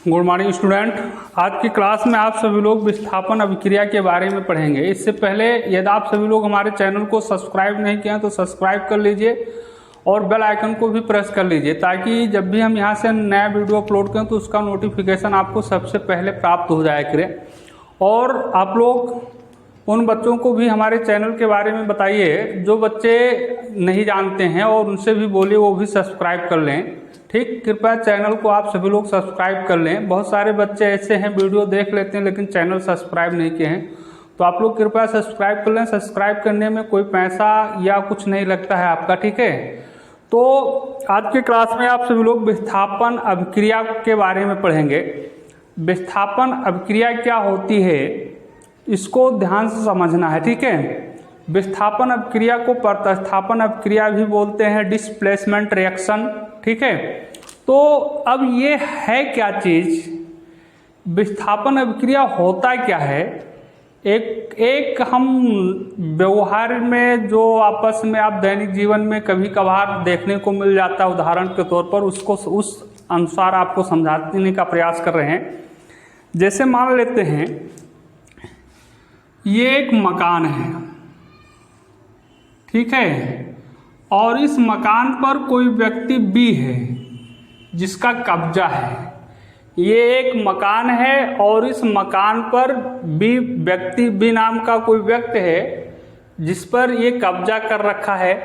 Good morning student. आज की class में आप सभी लोग विस्थापन अभिक्रिया के बारे में पढ़ेंगे। इससे पहले यदि आप सभी लोग हमारे चैनल को सब्सक्राइब नहीं किए हैं तो सब्सक्राइब कर लीजिए और बेल आइकन को भी प्रेस कर लीजिए, ताकि जब भी हम यहाँ से नया वीडियो अपलोड करें तो उसका नोटिफिकेशन आपको सबसे पहले प्राप्त हो जाया करे। और आप लोग उन बच्चों को भी हमारे चैनल के बारे में बताइए जो बच्चे नहीं जानते हैं, और उनसे भी बोलिए वो भी सब्सक्राइब कर लें। ठीक, कृपया चैनल को आप सभी लोग सब्सक्राइब कर लें। बहुत सारे बच्चे ऐसे हैं वीडियो देख लेते हैं लेकिन चैनल सब्सक्राइब नहीं किए हैं, तो आप लोग कृपया सब्सक्राइब कर लें। सब्सक्राइब करने में कोई पैसा या कुछ नहीं लगता है आपका, ठीक है। तो आज की क्लास में आप सभी लोग विस्थापन अभिक्रिया के बारे में पढ़ेंगे। विस्थापन अभिक्रिया क्या होती है इसको ध्यान से समझना है, ठीक है। विस्थापन अभिक्रिया को प्रतिस्थापन अभिक्रिया भी बोलते हैं, डिस्प्लेसमेंट रिएक्शन, ठीक है। तो अब ये है क्या चीज, विस्थापन अभिक्रिया होता क्या है। एक हम व्यवहार में जो आपस में आप दैनिक जीवन में कभी कभार देखने को मिल जाता है, उदाहरण के तौर पर उसको उस अनुसार आपको समझाने का प्रयास कर रहे हैं। जैसे मान लेते हैं ये एक मकान है, ठीक है, और इस मकान पर कोई व्यक्ति बी है जिसका कब्जा है। ये एक मकान है और इस मकान पर बी व्यक्ति, बी नाम का कोई व्यक्ति है जिस पर ये कब्जा कर रखा है,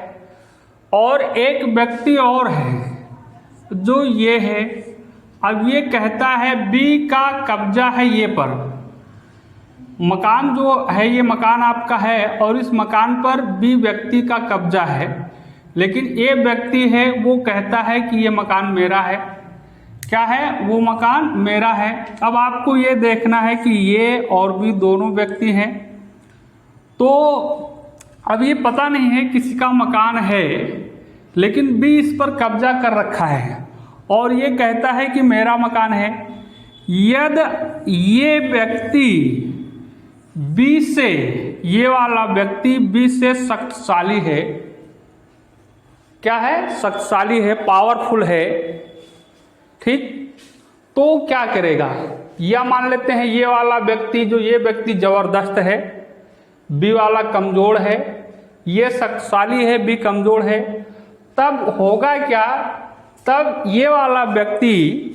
और एक व्यक्ति और है जो ये है। अब ये कहता है बी का कब्जा है ये पर, मकान जो है ये मकान आपका है और इस मकान पर बी व्यक्ति का कब्जा है, लेकिन ए व्यक्ति है वो कहता है कि ये मकान मेरा है। क्या है, वो मकान मेरा है। अब आपको ये देखना है कि ये और भी दोनों व्यक्ति हैं, तो अब ये पता नहीं है किसी का मकान है, लेकिन बी इस पर कब्जा कर रखा है और ये कहता है कि मेरा मकान है। यदि ये व्यक्ति बी से, ये वाला व्यक्ति बी से शक्तिशाली है, क्या है, शक्तिशाली है, पावरफुल है, ठीक, तो क्या करेगा। या मान लेते हैं ये वाला व्यक्ति, जो ये व्यक्ति जबरदस्त है, बी वाला कमजोर है, ये शक्तिशाली है, बी कमजोर है, तब होगा क्या, तब ये वाला व्यक्ति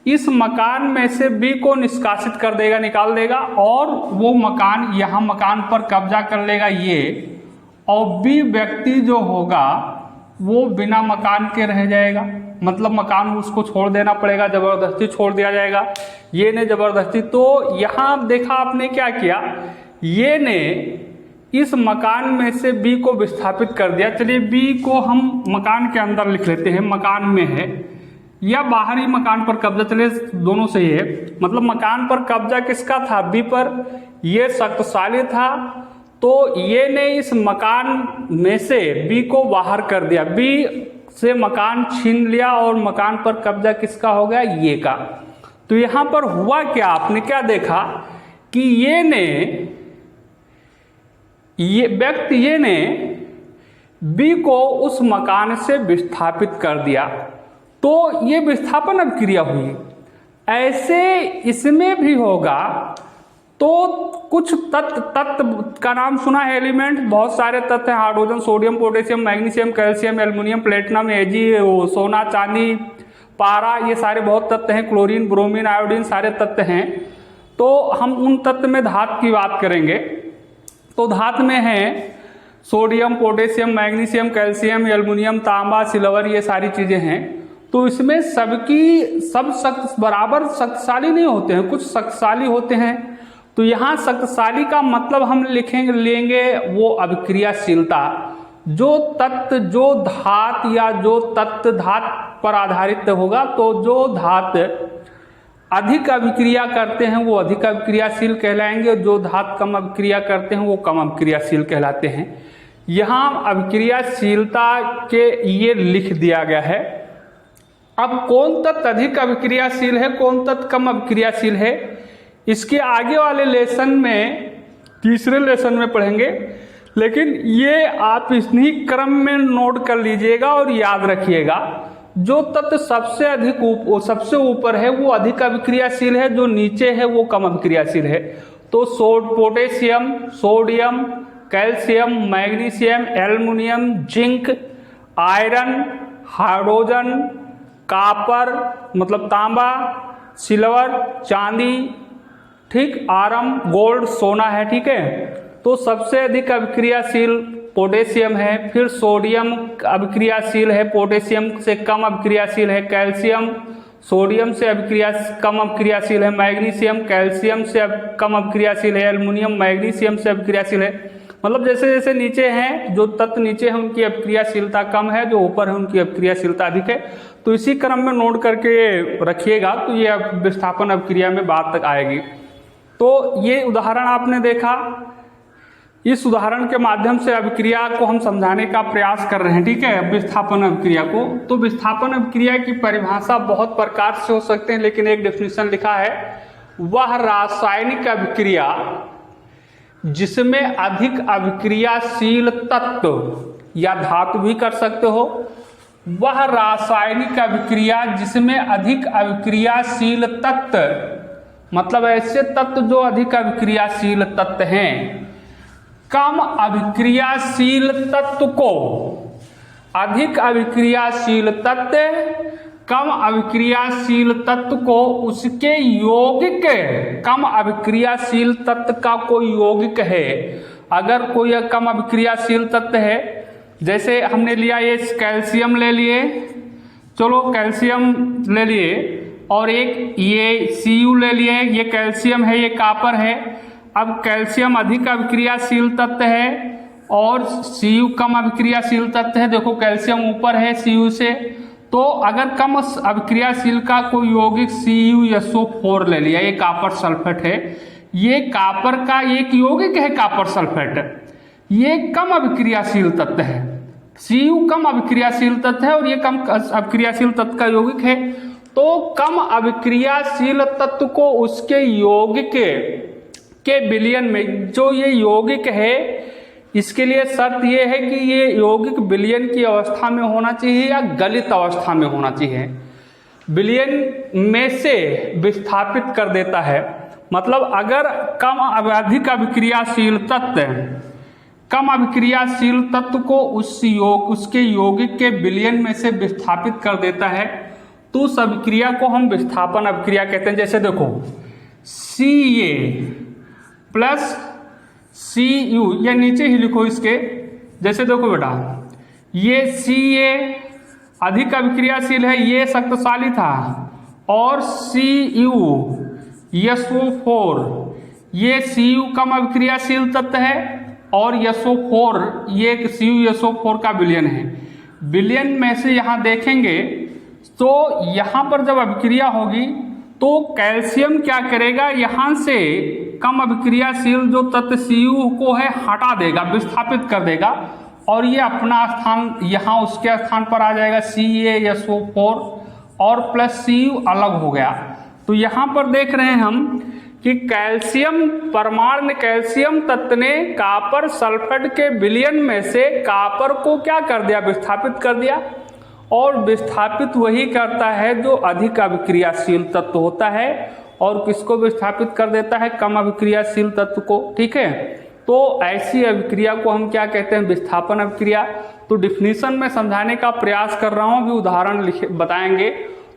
इस मकान में से बी को निष्कासित कर देगा, निकाल देगा, और वो मकान, यहाँ मकान पर कब्जा कर लेगा ये, और बी व्यक्ति जो होगा वो बिना मकान के रह जाएगा। मतलब मकान उसको छोड़ देना पड़ेगा, जबरदस्ती छोड़ दिया जाएगा, ये ने जबरदस्ती। तो यहाँ देखा आपने क्या किया, ये ने इस मकान में से बी को विस्थापित कर दिया। चलिए बी को हम मकान के अंदर लिख लेते हैं, मकान में है या बाहरी मकान पर कब्जा, चलिए दोनों सही है। मतलब मकान पर कब्जा किसका था, बी पर, ये शक्तिशाली था, तो ये ने इस मकान में से बी को बाहर कर दिया, बी से मकान छीन लिया और मकान पर कब्जा किसका हो गया, ये का। तो यहां पर हुआ क्या, आपने क्या देखा कि ये ने, ये व्यक्ति ये ने बी को उस मकान से विस्थापित कर दिया, तो ये विस्थापन अभिक्रिया हुई। ऐसे इसमें भी होगा। तो कुछ तत्व का नाम सुना है, एलिमेंट, बहुत सारे तत्व हैं, hydrogen, sodium, potassium, magnesium, calcium, aluminium, platinum, A G, सोना, चांदी, पारा, ये सारे बहुत तत्व हैं, क्लोरीन, ब्रोमीन, आयोडीन, सारे तत्व हैं। तो हम उन तत्व में धातु की बात करेंगे। तो धातु में है sodium, potassium, magnesium, calcium, aluminium, तांबा, सिल्वर, ये सारी चीजें हैं। तो इसमें सबकी सब बराबर शक्तिशाली नहीं होते हैं, कुछ शक्तिशाली होते हैं। तो यहाँ शक्तिशाली का मतलब हम लेंगे वो अभिक्रियाशीलता, जो तत्व, जो धातु या जो तत्व धातु पर आधारित होगा, तो जो धातु अधिक अभिक्रिया करते हैं वो अधिक अभिक्रियाशील कहलाएंगे, जो धातु कम अभिक्रिया करते हैं वो कम अभिक्रियाशील कहलाते हैं। यहाँ अभिक्रियाशीलता के ये लिख दिया गया है। अब कौन तत्व अधिक अभिक्रियाशील है, कौन तत्व कम अभिक्रियाशील है, इसके आगे वाले लेसन में, तीसरे लेसन में पढ़ेंगे, लेकिन ये आप इन्हीं क्रम में नोट कर लीजिएगा और याद रखिएगा। जो तत्व सबसे ऊपर है वो अधिक अभिक्रियाशील है, जो नीचे है वो कम अभिक्रियाशील है। तो potassium, sodium, calcium, magnesium, aluminium, zinc, iron, hydrogen, copper मतलब तांबा, सिल्वर चांदी, ठीक, आयरन गोल्ड सोना है, ठीक है। तो सबसे अधिक अभिक्रियाशील पोटेशियम है, फिर सोडियम अभिक्रियाशील है, पोटेशियम से कम अभिक्रियाशील है, कैल्शियम सोडियम से कम अभिक्रियाशील है, मैग्नीशियम कैल्शियम से कम अभिक्रियाशील है, एल्युमिनियम मैग्नीशियम से अभिक्रियाशील है। मतलब जैसे जैसे नीचे हैं, जो तत्व नीचे हैं उनकी अभिक्रियाशीलता कम है, जो ऊपर है उनकी अभिक्रियाशीलता अधिक है। तो इसी क्रम में नोट करके रखिएगा, तो ये विस्थापन अभिक्रिया में बात तक आएगी। तो ये उदाहरण आपने देखा, इस उदाहरण के माध्यम से अभिक्रिया को हम समझाने का प्रयास कर रहे हैं, ठीक है, विस्थापन अभिक्रिया को। तो विस्थापन अभिक्रिया की परिभाषा बहुत प्रकार से हो सकते हैं, लेकिन एक डेफिनेशन लिखा है, वह रासायनिक अभिक्रिया जिसमें अधिक अभिक्रियाशील तत्व या धातु भी कर सकते हो, वह रासायनिक अभिक्रिया जिसमें अधिक अभिक्रियाशील तत्व, मतलब ऐसे तत्व जो अधिक अभिक्रियाशील तत्व हैं, कम अभिक्रियाशील तत्व को अधिक अभिक्रियाशील तत्व, कम अभिक्रियाशील तत्व को उसके यौगिक, कम अभिक्रियाशील तत्व का कोई यौगिक है। अगर कोई कम अभिक्रियाशील तत्व है, जैसे हमने लिया ये कैल्शियम ले लिए, चलो कैल्शियम ले लिए, और एक ये Cu ले लिए, ये कैल्शियम है, ये कॉपर है। अब कैल्शियम अधिक अभिक्रियाशील तत्व है और Cu कम अभिक्रियाशील तत्व है। देखो कैल्शियम ऊपर है Cu से, तो अगर कम अभिक्रियाशील का कोई यौगिक CuSO4 ले लिया, ये कॉपर सल्फेट है, ये कॉपर का एक यौगिक है कॉपर सल्फेट, ये कम अभिक्रियाशील तत्व है। Cu कम अभिक्रियाशील तत्व है और ये कम अभिक्रियाशील तत्व का यौगिक है। तो कम अभिक्रियाशील तत्व को उसके यौगिक के विलयन में, जो ये यौगिक है, इसके लिए शर्त ये है कि ये यौगिक विलयन की अवस्था में होना चाहिए या गलित अवस्था में होना चाहिए। विलयन में से विस्थापित कर देता है, मतलब अगर अधिक अभिक्रियाशील तत्व, कम अभिक्रियाशील तत्व को उसके यौगिक के विलयन में से विस्थापित कर देता है, तो उस अभिक्रिया को हम विस्थापन अभिक्रिया कहते हैं। जैसे देखो Ca प्लस Cu, या नीचे ही लिखो इसके, जैसे देखो बेटा, ये Ca अधिक अभिक्रियाशील है, ये शक्तिशाली था, और CuSO4, ये Cu कम अभिक्रियाशील तत्व है, और SO4 ये CuSO4 का विलयन है। विलयन में से यहाँ देखेंगे तो यहाँ पर जब अभिक्रिया होगी तो कैल्शियम क्या करेगा, यहाँ से कम अभिक्रियाशील जो तत्व Cu को है हटा देगा, विस्थापित कर देगा, और ये अपना स्थान यहाँ उसके स्थान पर आ जाएगा CaSO4 और प्लस Cu अलग हो गया। तो यहाँ पर देख रहे हैं हम कि कैल्शियम परमाणु कैल्शियम तत्व ने कॉपर सल्फेट के विलयन में से कॉपर को क्या कर दिया, विस्थापित कर दिया। और विस्थापित वही करता है जो अधिक अभिक्रियाशील तत्व होता है, और किसको विस्थापित कर देता है, कम अभिक्रियाशील तत्व को, ठीक है। तो ऐसी अभिक्रिया को हम क्या कहते हैं, विस्थापन अभिक्रिया। तो डिफिनीशन में समझाने का प्रयास कर रहा हूँ, अभी उदाहरण बताएंगे।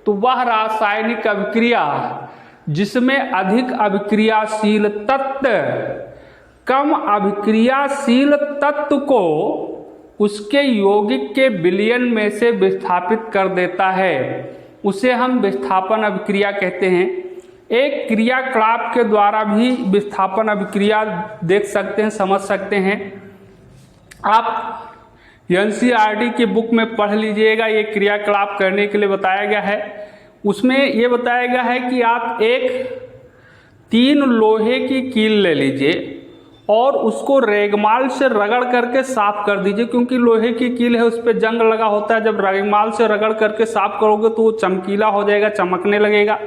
तो वह रासायनिक अभिक्रिया जिसमें अधिक अभिक्रियाशील तत्व कम अभिक्रियाशील तत्व को उसके यौगिक के विलयन में से विस्थापित कर देता है, उसे हम विस्थापन अभिक्रिया कहते हैं। एक क्रियाकलाप के द्वारा भी विस्थापन अभिक्रिया देख सकते हैं, समझ सकते हैं। आप NCERT की बुक में पढ़ लीजिएगा, ये क्रियाकलाप करने के लिए बताया गया है। उसमें ये बताया गया है कि आप एक 3 लोहे की कील ले लीजिए और उसको रेगमाल से रगड़ करके साफ कर दीजिए, क्योंकि लोहे की कील है उस पर जंग लगा होता है। जब रेगमाल से रगड़ करके साफ करोगे तो वो चमकीला हो जाएगा, चमकने लगेगा।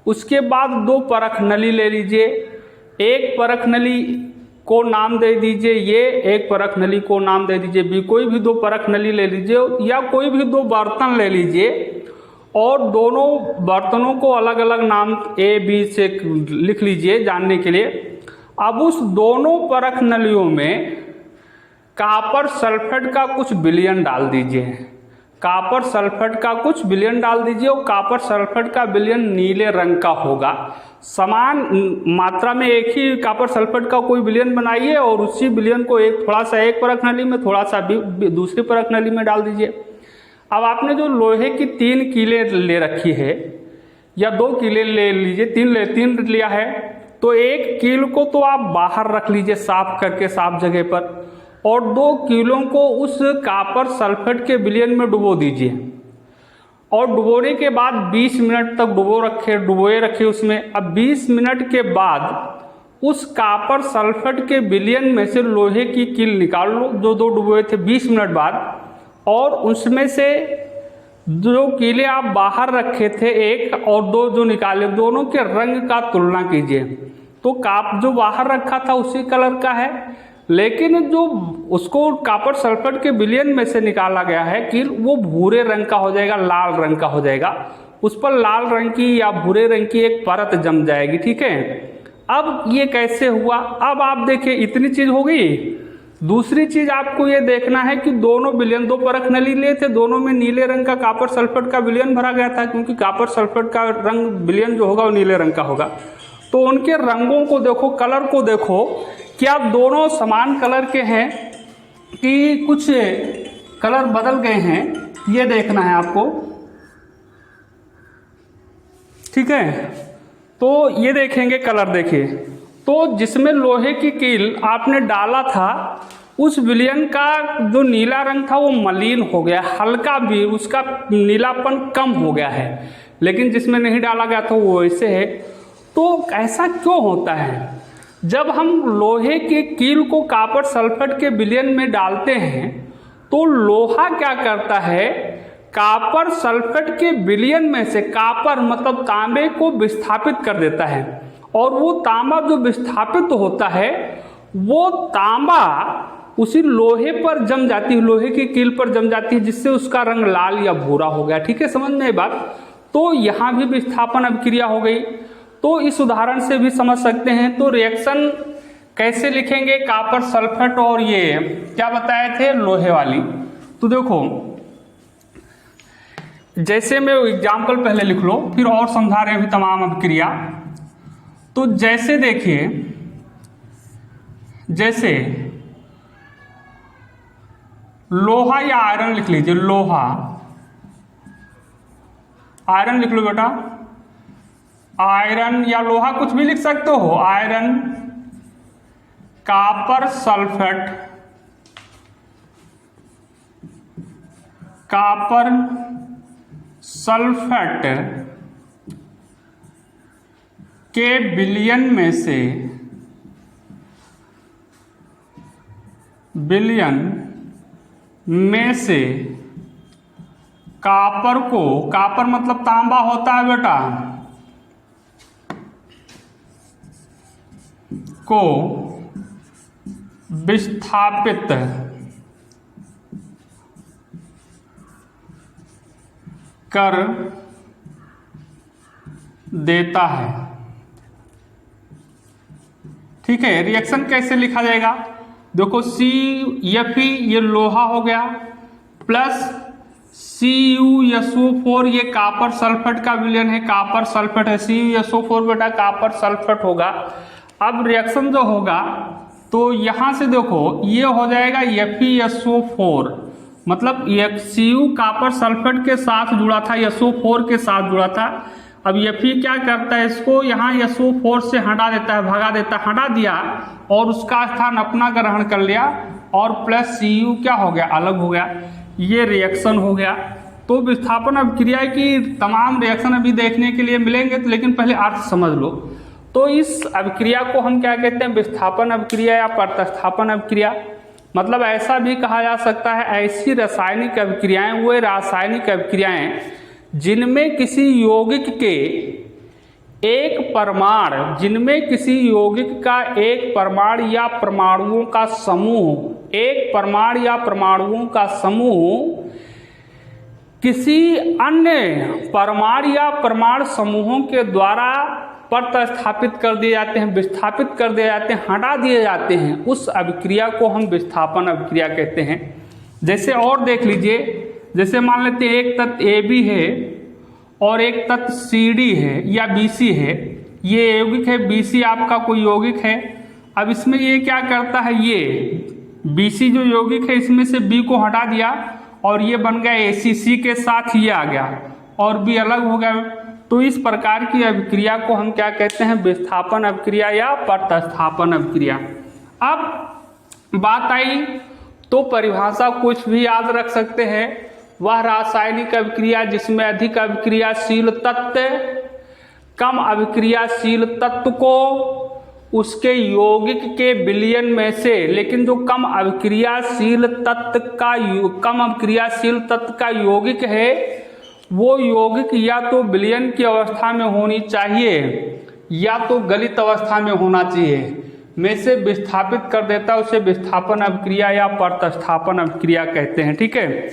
उसके बाद 2 परख नली ले लीजिए। एक परख नली को नाम दे दीजिए ए, एक परख नली को नाम दे दीजिए बी, कोई भी दो परख नली ले लीजिए या कोई भी दो बर्तन ले लीजिए और दोनों बर्तनों को अलग अलग नाम ए बी से लिख लीजिए जानने के लिए। अब उस दोनों परख नलियों में कॉपर सल्फेट का कुछ विलयन डाल दीजिए, कॉपर सल्फेट का कुछ विलयन डाल दीजिए और कॉपर सल्फेट का विलयन नीले रंग का होगा। समान मात्रा में एक ही कॉपर सल्फेट का कोई विलयन बनाइए और उसी विलयन को थोड़ा सा एक परख नली में, थोड़ा सा दूसरी परख नली में डाल दीजिए। अब आपने जो लोहे की 3 कीलें ले रखी है या 2 कीलें ले लीजिए, 3 लिया है, तो एक कील को तो आप बाहर रख लीजिए साफ करके, साफ जगह पर, और 2 कीलों को उस कॉपर सल्फेट के विलयन में डुबो दीजिए और डुबोने के बाद 20 मिनट तक डुबोए रखे उसमें। अब 20 मिनट के बाद उस कॉपर सल्फेट के विलयन में से लोहे की कील निकाल लो जो 2 डुबोए थे 20 मिनट बाद, और उसमें से जो कीले आप बाहर रखे थे एक और 2 जो निकाले, दोनों के रंग का तुलना कीजिए। तो जो बाहर रखा था उसी कलर का है, लेकिन जो उसको कॉपर सल्फेट के विलयन में से निकाला गया है कील, वो भूरे रंग का हो जाएगा, लाल रंग का हो जाएगा। उस पर लाल रंग की या भूरे रंग की एक परत जम जाएगी। ठीक है, अब ये कैसे हुआ? अब आप देखिए इतनी चीज हो गई। दूसरी चीज आपको ये देखना है कि दोनों विलयन, 2 परख नली लिए थे, दोनों में नीले रंग का कॉपर सल्फेट का विलयन भरा गया था, क्योंकि कॉपर सल्फेट का रंग विलयन जो होगा वो नीले रंग का होगा। तो उनके रंगों को देखो, कलर को देखो, क्या दोनों समान कलर के हैं कि कुछ कलर बदल गए हैं, ये देखना है आपको। ठीक है, तो ये देखेंगे कलर, देखिए तो जिसमें लोहे की कील आपने डाला था उस विलयन का जो नीला रंग था वो मलिन हो गया, हल्का भी उसका नीलापन कम हो गया है, लेकिन जिसमें नहीं डाला गया था वो वैसे है। तो ऐसा क्यों होता है? जब हम लोहे के कील को कॉपर सल्फेट के विलयन में डालते हैं तो लोहा क्या करता है, कॉपर सल्फेट के विलयन में से कॉपर मतलब तांबे को विस्थापित कर देता है, और वो तांबा जो विस्थापित होता है वो तांबा उसी लोहे पर जम जाती है, लोहे की कील पर जम जाती है, जिससे उसका रंग लाल या भूरा हो गया। ठीक है, समझ में ये बात? तो यहाँ भी विस्थापन अभिक्रिया हो गई। तो इस उदाहरण से भी समझ सकते हैं। तो रिएक्शन कैसे लिखेंगे, कॉपर सल्फेट और ये क्या बताए थे लोहे वाली। तो देखो जैसे मैं एग्जाम्पल पहले लिख लो, फिर और समझा रहे हैं तमाम अभिक्रिया। तो जैसे देखिए, जैसे लोहा या आयरन लिख लीजिए, लोहा आयरन लिख लो बेटा, आयरन या लोहा कुछ भी लिख सकते हो। Iron copper sulphate, copper sulphate के विलयन में से, विलयन में से कॉपर को, कॉपर मतलब तांबा होता है बेटा, को विस्थापित कर देता है। ठीक है, रिएक्शन कैसे लिखा जाएगा? देखो CF ये लोहा हो गया, प्लस CuSO4 ये कॉपर सल्फेट का विलयन है, कॉपर सल्फेट है, CuSO4 बेटा कॉपर सल्फेट होगा। अब रिएक्शन जो होगा तो यहां से देखो ये हो जाएगा FeSO4, मतलब Cu कॉपर सल्फेट के साथ जुड़ा था, SO4 के साथ जुड़ा था। अब Fe क्या करता है, इसको यहाँ SO4 से हटा देता है, भगा देता है, हटा दिया और उसका स्थान अपना ग्रहण कर लिया, और प्लस Cu क्या हो गया, अलग हो गया। ये रिएक्शन हो गया। तो विस्थापन अभिक्रिया की तमाम रिएक्शन अभी देखने के लिए मिलेंगे, तो लेकिन पहले अर्थ समझ लो। तो इस अभिक्रिया को हम क्या कहते हैं, विस्थापन अभिक्रिया या प्रतिस्थापन अभिक्रिया। मतलब ऐसा भी कहा जा सकता है, ऐसी रासायनिक अभिक्रियाएं, वो रासायनिक अभिक्रियाएं जिनमें किसी यौगिक के एक परमाणु जिनमें किसी यौगिक का एक परमाणु या परमाणुओं का समूह, एक परमाणु या परमाणुओं का समूह किसी अन्य परमाणु या परमाणु समूहों के द्वारा प्रतिस्थापित कर दिए जाते हैं, विस्थापित कर दिए जाते हैं, हटा दिए जाते हैं, उस अभिक्रिया को हम विस्थापन अभिक्रिया कहते हैं। जैसे और देख लीजिए, जैसे मान लेते हैं एक तत्व AB है और एक तत्व CD है या BC है, ये यौगिक है, BC आपका कोई यौगिक है। अब इसमें ये क्या करता है, ये BC जो यौगिक है इसमें से B को हटा दिया और ये बन गया ACC के साथ ये आ गया और B अलग हो गया। तो इस प्रकार की अभिक्रिया को हम क्या कहते हैं, विस्थापन अभिक्रिया या प्रतिस्थापन अभिक्रिया। अब बात आई तो परिभाषा कुछ भी याद रख सकते हैं, वह रासायनिक अभिक्रिया जिसमें अधिक अभिक्रियाशील तत्व कम अभिक्रियाशील तत्व को उसके यौगिक के विलयन में से, लेकिन जो कम अभिक्रियाशील तत्व का यौगिक है वो यौगिक या तो विलयन की अवस्था में होनी चाहिए या तो गलित अवस्था में होना चाहिए, में से विस्थापित कर देता है, उसे विस्थापन अभिक्रिया या प्रतिस्थापन अभिक्रिया कहते हैं। ठीक है,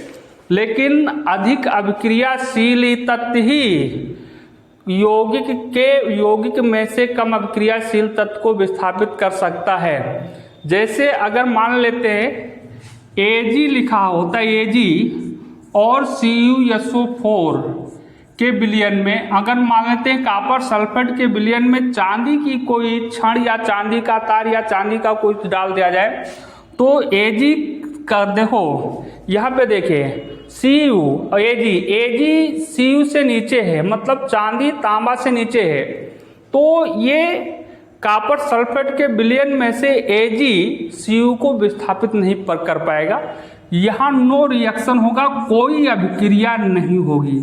लेकिन अधिक अभिक्रियाशील तत्व ही यौगिक में से कम अभिक्रियाशील तत्व को विस्थापित कर सकता है। जैसे अगर मान लेते हैं Ag लिखा होता है, Ag और CuSO4 के विलयन में, अगर मान लेते हैं कॉपर सल्फेट के विलयन में चांदी की कोई छड़ या चांदी का तार या चांदी का कुछ डाल दिया जाए तो Ag का देखो यहाँ पे देखिए Ag Cu से नीचे है, मतलब चांदी तांबा से नीचे है, तो ये कॉपर सल्फेट के विलयन में से Ag Cu को विस्थापित नहीं कर पाएगा, यहाँ नो रिएक्शन होगा, कोई अभिक्रिया नहीं होगी।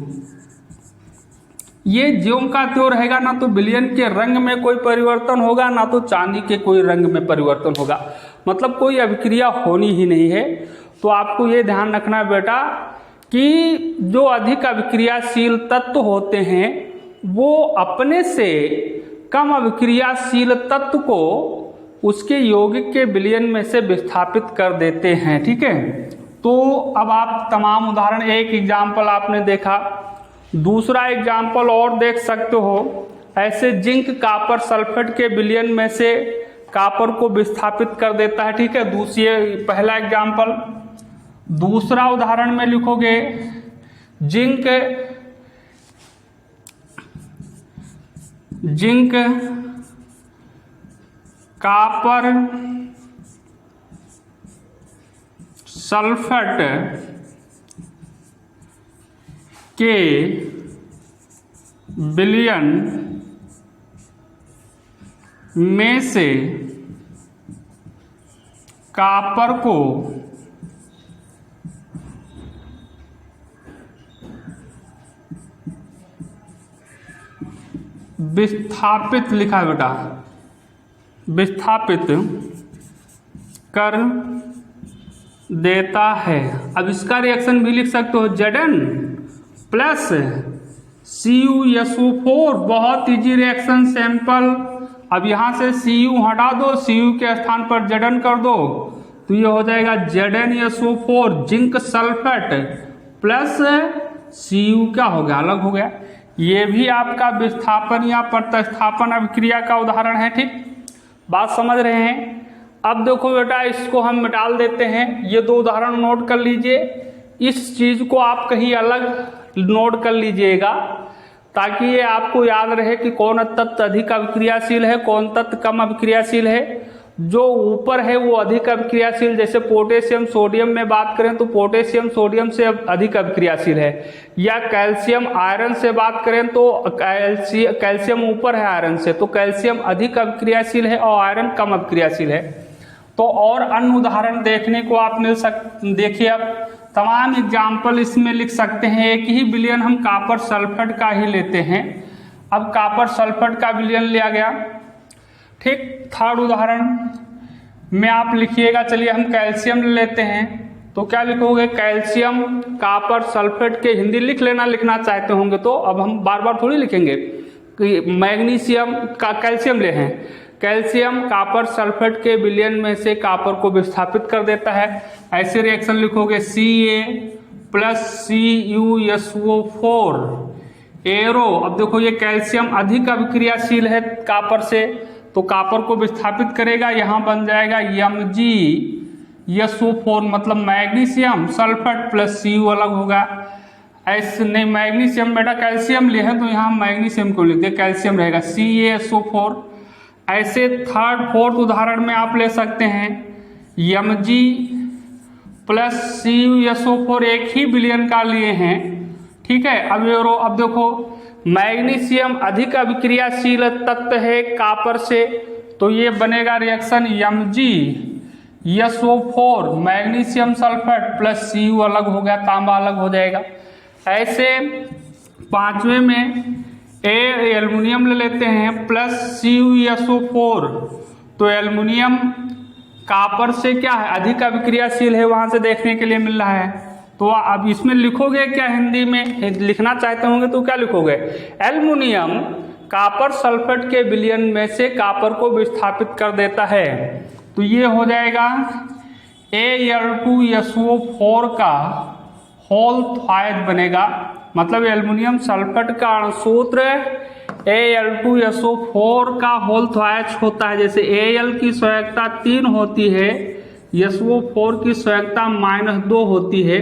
ये ज्यों का त्यों रहेगा, ना तो विलयन के रंग में कोई परिवर्तन होगा ना तो चांदी के कोई रंग में परिवर्तन होगा, मतलब कोई अभिक्रिया होनी ही नहीं है। तो आपको ये ध्यान रखना बेटा कि जो अधिक अभिक्रियाशील तत्व होते हैं वो अपने से कम अभिक्रियाशील तत्व को उसके यौगिक के विलयन में से विस्थापित कर देते हैं। ठीक है, तो अब आप तमाम उदाहरण, एक एग्जाम्पल आपने देखा, दूसरा एग्जाम्पल और देख सकते हो। ऐसे जिंक कॉपर सल्फेट के विलयन में से कॉपर को विस्थापित कर देता है। ठीक है, पहला एग्जाम्पल। दूसरा उदाहरण में लिखोगे जिंक कॉपर सल्फेट के विलयन में से कॉपर को विस्थापित, लिखा है बेटा, विस्थापित कर देता है। अब इसका रिएक्शन भी लिख सकते हो, Zn प्लस CuSO4, बहुत इजी रिएक्शन, सैंपल। अब यहाँ से Cu हटा दो, Cu के स्थान पर Zn कर दो, तो ये हो जाएगा ZnSO4 zinc sulphate plus Cu क्या हो गया, अलग हो गया। ये भी आपका विस्थापन या प्रतिस्थापन अभिक्रिया का उदाहरण है। ठीक, बात समझ रहे हैं। अब देखो बेटा, इसको हम मिटाल देते हैं, ये दो उदाहरण नोट कर लीजिए। इस चीज को आप कहीं अलग नोट कर लीजिएगा ताकि ये आपको याद रहे कि कौन तत्व अधिक अभिक्रियाशील है, कौन तत्व कम अभिक्रियाशील है। जो ऊपर है वो अधिक अभिक्रियाशील, जैसे पोटेशियम सोडियम में बात करें तो पोटेशियम सोडियम से अधिक अभिक्रियाशील है, या कैल्शियम आयरन से बात करें तो कैल्शियम ऊपर है आयरन से, तो कैल्शियम अधिक अभिक्रियाशील है और आयरन कम अभिक्रियाशील है। तो और अन्य उदाहरण देखने को आप देखिए। अब तमाम एग्जाम्पल इसमें लिख सकते हैं। एक ही विलयन हम कॉपर सल्फेट का ही लेते हैं। अब कॉपर सल्फेट का विलयन लिया गया। ठीक, थर्ड उदाहरण में आप लिखिएगा, चलिए हम कैल्शियम लेते हैं, तो क्या लिखोगे, कैल्शियम कॉपर सल्फेट के हिंदी लिख लेना, लिखना चाहते होंगे तो। अब हम बार बार थोड़ी लिखेंगे, मैग्नीशियम का कैल्शियम ले हैं, कैल्शियम कापर सल्फेट के विलयन में से कापर को विस्थापित कर देता है। ऐसे रिएक्शन लिखोगे Ca+CuSO4 एरो। अब देखो ये कैल्शियम अधिक अभिक्रियाशील है कापर से, तो कापर को विस्थापित करेगा, यहाँ बन जाएगा MgSO4 मतलब मैग्नीशियम सल्फेट प्लस Cu अलग होगा। ऐसे नहीं, मैग्नीशियम बेटा कैल्शियम ले है तो यहाँ मैग्नीशियम को लिख दे, कैल्शियम रहेगा CaSO4। ऐसे थर्ड फोर्थ उदाहरण में आप ले सकते हैं Mg+CuSO4 एक ही विलयन का लिए हैं, ठीक है। अब देखो मैग्नीशियम अधिक अभिक्रियाशील तत्व है कापर से, तो ये बनेगा reaction MgSO4 magnesium sulphate plus Cu अलग हो गया, तांबा अलग हो जाएगा। ऐसे पांचवें में एल्युमिनियम ले लेते हैं +CuSO4, तो एल्युमिनियम कापर से क्या है अधिक अभिक्रियाशील है, वहां से देखने के लिए मिल रहा है। तो अब इसमें लिखोगे क्या, हिंदी में लिखना चाहते होंगे तो क्या लिखोगे, एल्युमिनियम कापर सल्फेट के विलयन में से कापर को विस्थापित कर देता है, तो ये हो जाएगा Al2SO4 का होल थ्वाइट बनेगा। मतलब एल्युमिनियम सल्फेट का अणुसूत्र Al2SO4 का होल थ्वाइट होता है। जैसे Al की संयोजकता 3 होती है, SO4 की संयोजकता -2 होती है,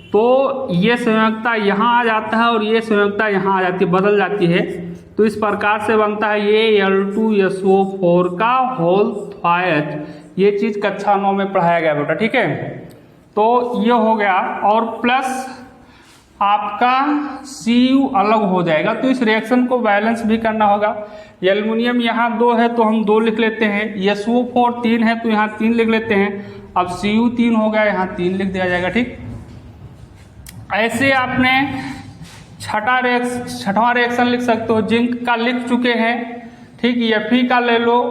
तो ये संयोजकता यहाँ आ जाता है और ये संयोजकता यहाँ आ जाती है, बदल जाती है। तो इस प्रकार से बनता है ये Al2SO4 का होल थ्वाइट। ये चीज़ कक्षा 9 में पढ़ाया गया बेटा, ठीक है। तो ये हो गया, और प्लस आपका Cu अलग हो जाएगा, तो इस रिएक्शन को बैलेंस भी करना होगा। एल्युमिनियम यहाँ 2 है तो हम 2 लिख लेते हैं, SO4 3 है तो यहाँ 3 लिख लेते हैं। अब Cu 3 हो गया, यहाँ 3 लिख दिया जाएगा, ठीक। ऐसे आपने छठवां रिएक्शन लिख सकते हो, जिंक का लिख चुके हैं, ठीक। Fe का ले लो,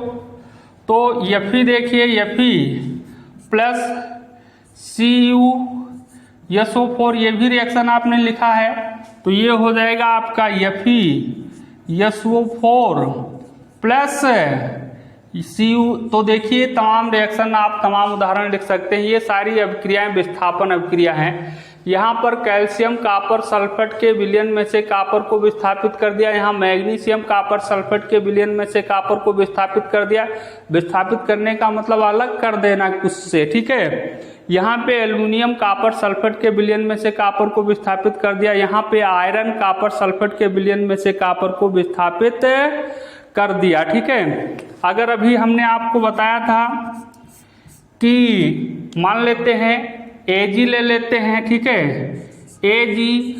तो Fe देखिए Fe+CuSO4 ये भी रिएक्शन आपने लिखा है, तो ये हो जाएगा आपका FeSO4 प्लस Cu। तो देखिए तमाम रिएक्शन आप तमाम उदाहरण लिख सकते हैं, ये सारी अभिक्रियाएं विस्थापन अभिक्रिया हैं। यहाँ पर कैल्शियम कापर सल्फेट के विलयन में से कापर को विस्थापित कर दिया, यहाँ मैग्नीशियम कापर सल्फेट के विलयन में से कापर को विस्थापित कर दिया। विस्थापित करने का मतलब अलग कर देना कुछ से, ठीक है। यहाँ पे एल्युमिनियम कापर सल्फेट के विलयन में से कापर को विस्थापित कर दिया, यहाँ पे आयरन कापर सल्फेट के विलयन में से कापर को विस्थापित कर दिया, ठीक है। अगर अभी हमने आपको बताया था कि मान लेते हैं Ag ले लेते हैं, ठीक है, Ag+CuSO4,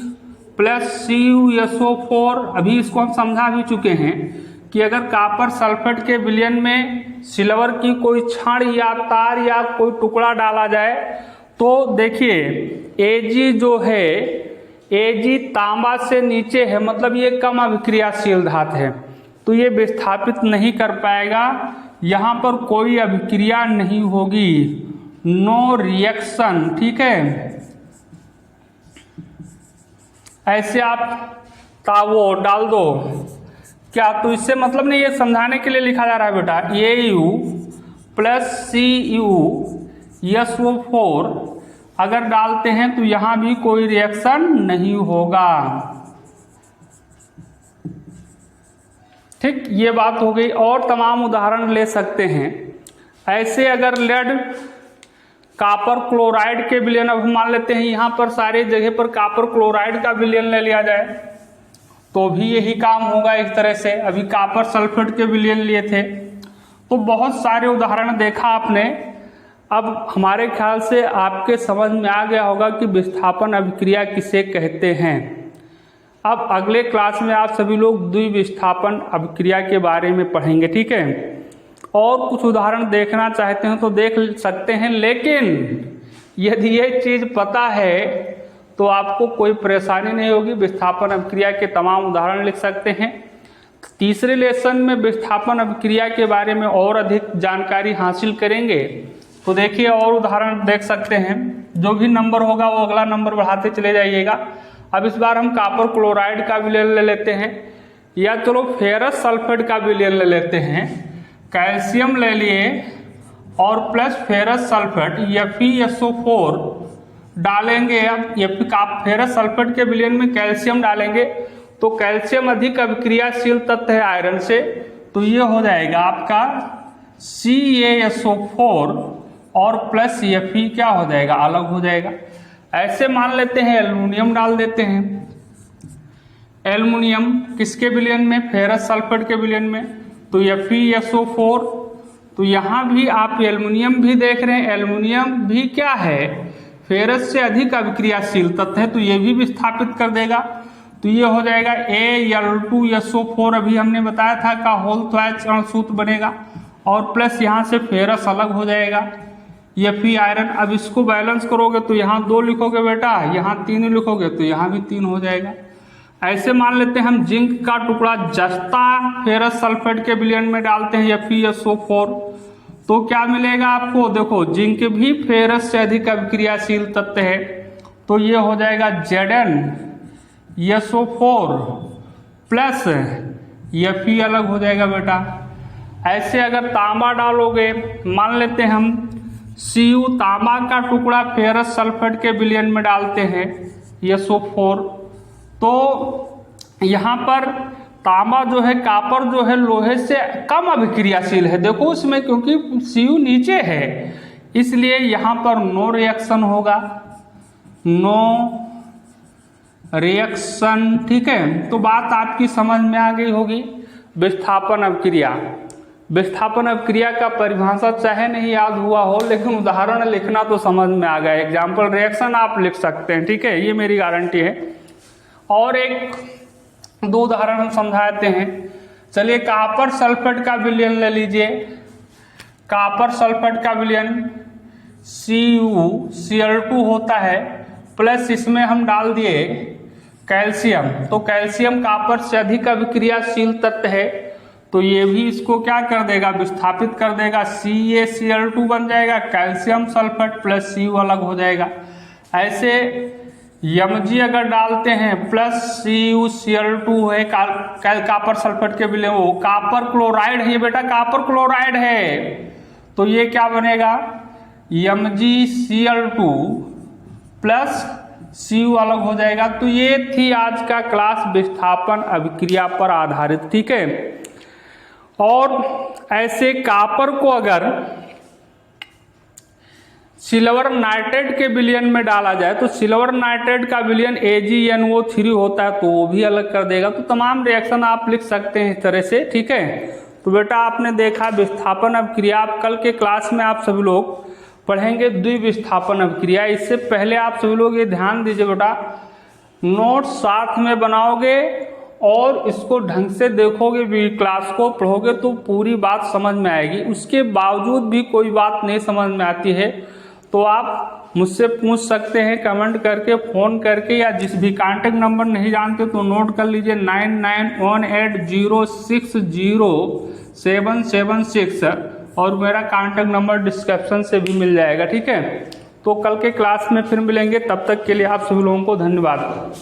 अभी इसको हम समझा भी चुके हैं कि अगर कापर सल्फेट के विलयन में सिल्वर की कोई छड़ या तार या कोई टुकड़ा डाला जाए, तो देखिए Ag जो है, Ag तांबा से नीचे है, मतलब ये कम अभिक्रियाशील धातु है, तो ये विस्थापित नहीं कर पाएगा, यहाँ पर कोई अभिक्रिया नहीं होगी, नो रिएक्शन, ठीक है। ऐसे आप वो डाल दो क्या, तो इससे मतलब नहीं, ये समझाने के लिए लिखा जा रहा है बेटा। Au+CuSO4 अगर डालते हैं तो यहाँ भी कोई रिएक्शन नहीं होगा, ठीक। ये बात हो गई, और तमाम उदाहरण ले सकते हैं। ऐसे अगर लेड कापर क्लोराइड के विलयन, अब हम मान लेते हैं यहाँ पर सारे जगह पर कापर क्लोराइड का विलयन ले लिया जाए, तो भी यही काम होगा एक तरह से। अभी कापर सल्फेट के विलयन लिए थे, तो बहुत सारे उदाहरण देखा आपने। अब हमारे ख्याल से आपके समझ में आ गया होगा कि विस्थापन अभिक्रिया किसे कहते हैं। अब अगले क्लास में आप सभी लोग द्विविस्थापन अभिक्रिया के बारे में पढ़ेंगे, ठीक है। और कुछ उदाहरण देखना चाहते हैं तो देख सकते हैं, लेकिन यदि ये चीज़ पता है तो आपको कोई परेशानी नहीं होगी, विस्थापन अभिक्रिया के तमाम उदाहरण लिख सकते हैं। तीसरे लेसन में विस्थापन अभिक्रिया के बारे में और अधिक जानकारी हासिल करेंगे, तो देखिए और उदाहरण देख सकते हैं। जो भी नंबर होगा वो अगला नंबर बढ़ाते चले जाइएगा। अब इस बार हम कापर क्लोराइड का विलयन ले लेते हैं। या चलो फेरस सल्फेट का विलयन ले लेते हैं। कैल्शियम ले लिए और प्लस फेरस सल्फेट FeSO4 डालेंगे। अब फेरस सल्फेट के विलयन में कैल्शियम डालेंगे तो कैल्शियम अधिक अभिक्रियाशील तत्व है आयरन से, तो ये हो जाएगा आपका CaSO4 और प्लस Fe क्या हो जाएगा, अलग हो जाएगा। ऐसे मान लेते हैं एल्युमिनियम डाल देते हैं। एल्युमिनियम किसके विलयन में, फेरस सल्फेट के विलयन में, तो FeSO4। तो यहाँ भी आप एल्युमिनियम भी देख रहे हैं, एल्युमिनियम भी क्या है, फेरस से अधिक अभिक्रियाशील तत्व है, तो ये भी विस्थापित कर देगा। तो ये हो जाएगा Al2SO4 अभी हमने बताया था का होल त्वच अणुसूत्र बनेगा और प्लस यहाँ से फेरस अलग हो जाएगा Fe आयरन। अब इसको बैलेंस करोगे तो यहाँ 2 लिखोगे बेटा, यहाँ 3 लिखोगे तो यहाँ भी 3 हो जाएगा। ऐसे मान लेते हैं हम जिंक का टुकड़ा जस्ता फेरस सल्फेट के विलयन में डालते हैं FeSO4 तो क्या मिलेगा आपको, देखो जिंक भी फेरस से अधिक अभिक्रियाशील तत्व है, तो ये हो जाएगा ZnSO4 प्लस Fe अलग हो जाएगा बेटा। ऐसे अगर तांबा डालोगे, मान लेते हैं हम Cu तांबा का टुकड़ा फेरस सल्फेट के विलयन में डालते हैं SO4, तो यहाँ पर तांबा जो है, कापर जो है लोहे से कम अभिक्रियाशील है, देखो इसमें क्योंकि Cu नीचे है इसलिए यहाँ पर नो रिएक्शन होगा, नो रिएक्शन। ठीक है, तो बात आपकी समझ में आ गई होगी। विस्थापन अभिक्रिया, विस्थापन अभिक्रिया का परिभाषा चाहे नहीं याद हुआ हो लेकिन उदाहरण लिखना तो समझ में आ गया। एग्जाम्पल रिएक्शन आप लिख सकते हैं, ठीक है, ये मेरी गारंटी है। और एक 2 उदाहरण हम समझाते हैं। चलिए कापर सल्फेट का विलयन ले लीजिए। कापर सल्फेट का विलयन CuCl2 होता है, प्लस इसमें हम डाल दिए कैल्शियम, तो कैल्शियम कापर से अधिक अभिक्रियाशील तत्व है, तो ये भी इसको क्या कर देगा, विस्थापित कर देगा। CaCl2 बन जाएगा, कैल्शियम सल्फेट प्लस Cu अलग हो जाएगा। ऐसे Mg अगर डालते हैं प्लस CuCl2 है कापर सल्फेट के विलयन, वो कापर क्लोराइड है, ये बेटा कापर क्लोराइड है, तो ये क्या बनेगा MgCl2 प्लस Cu अलग हो जाएगा। तो ये थी आज का क्लास विस्थापन अभिक्रिया पर आधारित, ठीक है। और ऐसे कापर को अगर सिल्वर नाइट्रेट के विलयन में डाला जाए तो सिल्वर नाइट्रेट का विलयन AgNO3 होता है, तो वो भी अलग कर देगा। तो तमाम रिएक्शन आप लिख सकते हैं इस तरह से, ठीक है। तो बेटा आपने देखा विस्थापन अभिक्रिया। आप कल के क्लास में आप सभी लोग पढ़ेंगे द्विविस्थापन अभिक्रिया। इससे पहले आप सभी लोग ये ध्यान दीजिए बेटा, नोट साथ में बनाओगे और इसको ढंग से देखोगे, भी क्लास को पढ़ोगे तो पूरी बात समझ में आएगी। उसके बावजूद भी कोई बात नहीं समझ में आती है तो आप मुझसे पूछ सकते हैं कमेंट करके, फ़ोन करके, या जिस भी कांटेक्ट नंबर नहीं जानते तो नोट कर लीजिए 9918060776 और मेरा कांटेक्ट नंबर डिस्क्रिप्शन से भी मिल जाएगा, ठीक है। तो कल के क्लास में फिर मिलेंगे, तब तक के लिए आप सभी लोगों को धन्यवाद।